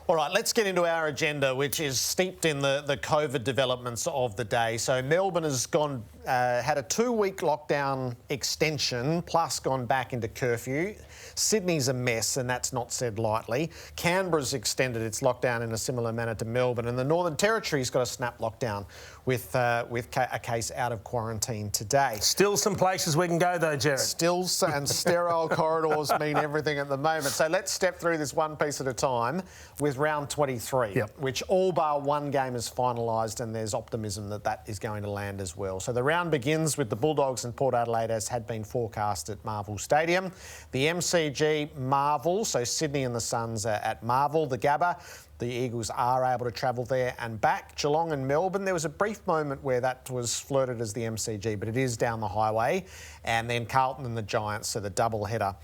All right, let's get into our agenda, which is steeped in the COVID developments of the day. So Melbourne has had a 2-week lockdown extension, plus gone back into curfew. Sydney's a mess, and that's not said lightly. Canberra's extended its lockdown in a similar manner to Melbourne, and the Northern Territory's got a snap lockdown with a case out of quarantine today. Still some places we can go though, Jared. Still, and sterile corridors mean everything at the moment. So let's step through this one piece at a time with round 23, which all bar one game is finalised, and there's optimism that that is going to land as well. So the round begins with the Bulldogs and Port Adelaide, as had been forecast, at Marvel Stadium. The MCG, Marvel, so Sydney and the Suns are at Marvel. The Gabba, the Eagles are able to travel there and back. Geelong and Melbourne, there was a brief moment where that was flirted as the MCG, but it is down the highway. And then Carlton and the Giants, so the double header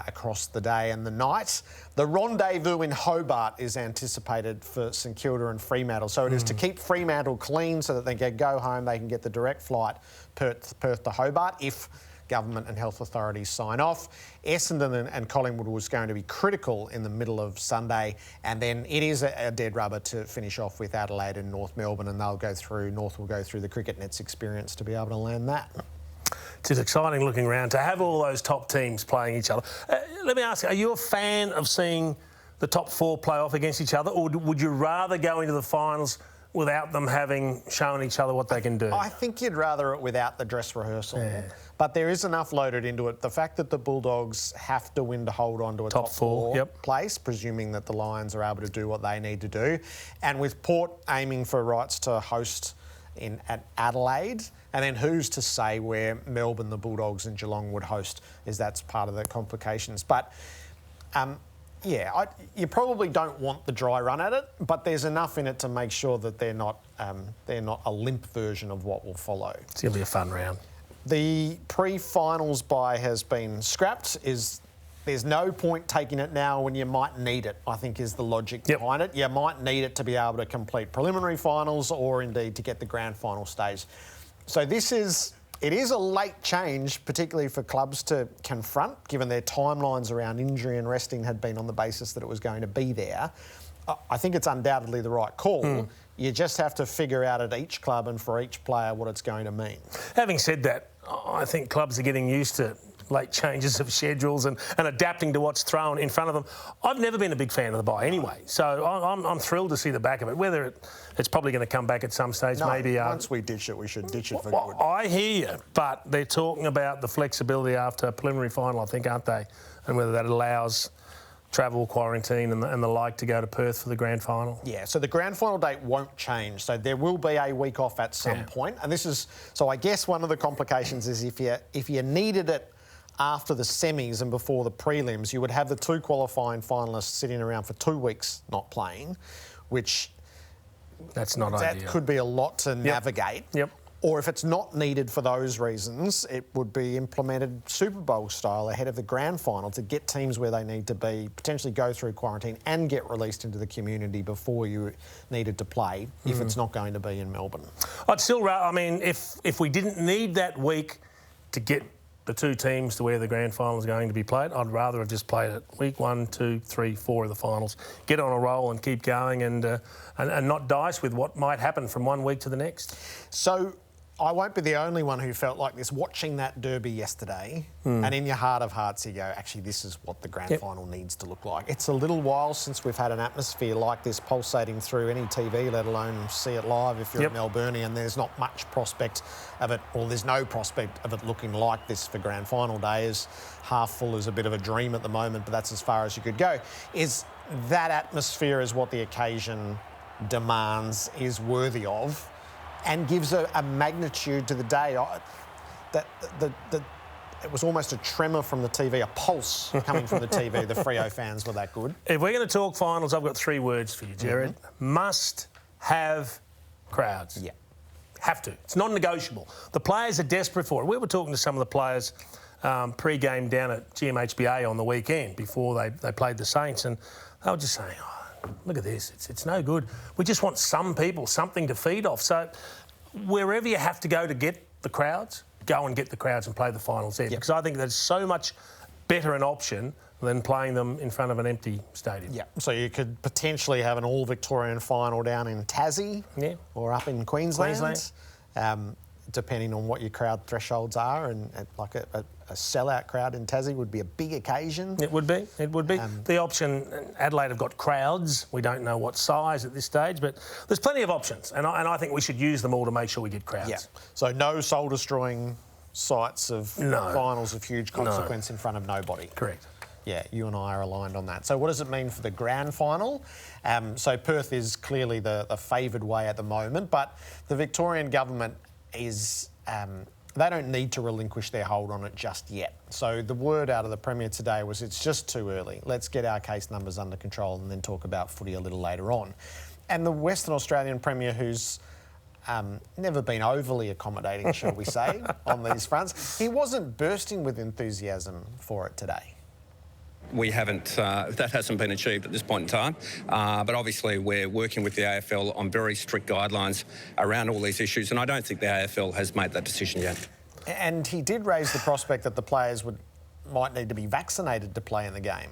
across the day and the night. The rendezvous in Hobart is anticipated for St Kilda and Fremantle. So it is to keep Fremantle clean so that they can go home, they can get the direct flight Perth to Hobart if government and health authorities sign off. Essendon and Collingwood was going to be critical in the middle of Sunday, and then it is a dead rubber to finish off with Adelaide and North Melbourne, and North will go through the Cricket Nets experience to be able to land that. It's an exciting looking round to have all those top teams playing each other. Let me ask you, are you a fan of seeing the top four play off against each other, or would you rather go into the finals without them having shown each other what they can do? I think you'd rather it without the dress rehearsal. Yeah. But there is enough loaded into it. The fact that the Bulldogs have to win to hold on to a top four place, presuming that the Lions are able to do what they need to do. And with Port aiming for rights to host at Adelaide, and then who's to say where Melbourne, the Bulldogs and Geelong would host, is that's part of the complications. But you probably don't want the dry run at it, but there's enough in it to make sure that they're not a limp version of what will follow. It's going to be a fun round. The pre-finals bye has been scrapped. There's no point taking it now when you might need it, I think, is the logic behind it. You might need it to be able to complete preliminary finals or indeed to get the grand final stage. So it is a late change, particularly for clubs to confront, given their timelines around injury and resting had been on the basis that it was going to be there. I think it's undoubtedly the right call. You just have to figure out at each club and for each player what it's going to mean. Having said that, I think clubs are getting used to late changes of schedules and adapting to what's thrown in front of them. I've never been a big fan of the bye anyway, so I'm thrilled to see the back of it. Whether it's probably going to come back at some stage, maybe. Once we ditch it, we should ditch it for good. I hear you, but they're talking about the flexibility after a preliminary final, I think, aren't they? And whether that allows travel, quarantine and the like to go to Perth for the grand final. Yeah, so the grand final date won't change. So there will be a week off at some point. And so I guess one of the complications is if you needed it after the semis and before the prelims, you would have the two qualifying finalists sitting around for 2 weeks not playing, which that's not ideal. That could be a lot to navigate. Or if it's not needed for those reasons, it would be implemented Super Bowl style ahead of the grand final to get teams where they need to be, potentially go through quarantine and get released into the community before you needed to play, if it's not going to be in Melbourne. I'd still rather, I mean, if we didn't need that week to get the two teams to where the grand final is going to be played, I'd rather have just played it week 1, 2, 3, 4 of the finals. Get on a roll and keep going and not dice with what might happen from one week to the next. So I won't be the only one who felt like this watching that derby yesterday, and in your heart of hearts you go, actually, this is what the grand final needs to look like. It's a little while since we've had an atmosphere like this pulsating through any TV, let alone see it live if you're a Melburnian. There's not much prospect of it, or there's no prospect of it looking like this for grand final day. Is half full is a bit of a dream at the moment, but that's as far as you could go. Is that atmosphere is what the occasion demands, is worthy of, and gives a magnitude to the day. It was almost a tremor from the TV, a pulse coming from the TV. The Freo fans were that good. If we're going to talk finals, I've got 3 words for you, Jared. Must have crowds. Yeah. Have to. It's non-negotiable. The players are desperate for it. We were talking to some of the players pre-game down at GMHBA on the weekend before they played the Saints, and they were just saying, look at this, it's no good. We just want some people, something to feed off. So wherever you have to go to get the crowds, go and get the crowds and play the finals there. Because I think that's so much better an option than playing them in front of an empty stadium. Yeah, so you could potentially have an all-Victorian final down in Tassie or up in Queensland. Depending on what your crowd thresholds are, and like a sellout crowd in Tassie would be a big occasion. It would be. The option, Adelaide have got crowds. We don't know what size at this stage, but there's plenty of options, and I think we should use them all to make sure we get crowds. Yeah. So no soul-destroying sights of finals of huge consequence in front of nobody. Correct. Yeah, you and I are aligned on that. So what does it mean for the grand final? So Perth is clearly the favoured way at the moment, but the Victorian government is... they don't need to relinquish their hold on it just yet. So the word out of the Premier today was it's just too early. Let's get our case numbers under control and then talk about footy a little later on. And the Western Australian Premier, who's never been overly accommodating, shall we say, on these fronts, he wasn't bursting with enthusiasm for it today. We haven't, that hasn't been achieved at this point in time, but obviously we're working with the AFL on very strict guidelines around all these issues, and I don't think the AFL has made that decision yet. And he did raise the prospect that the players might need to be vaccinated to play in the game.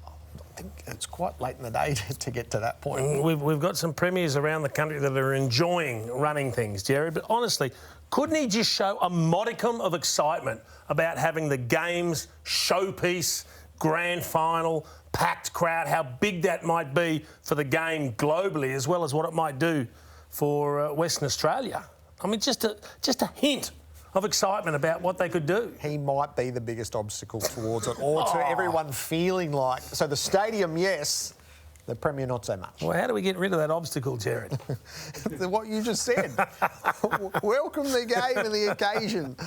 I think it's quite late in the day to get to that point. We've got some premiers around the country that are enjoying running things, Jerry, but honestly, couldn't he just show a modicum of excitement about having the game's showpiece, grand final, packed crowd, how big that might be for the game globally, as well as what it might do for Western Australia? I mean, just a hint of excitement about what they could do. He might be the biggest obstacle towards it, or to everyone feeling like... So the stadium, yes, the Premier not so much. Well, how do we get rid of that obstacle, Jared? What you just said. Welcome the game and the occasion.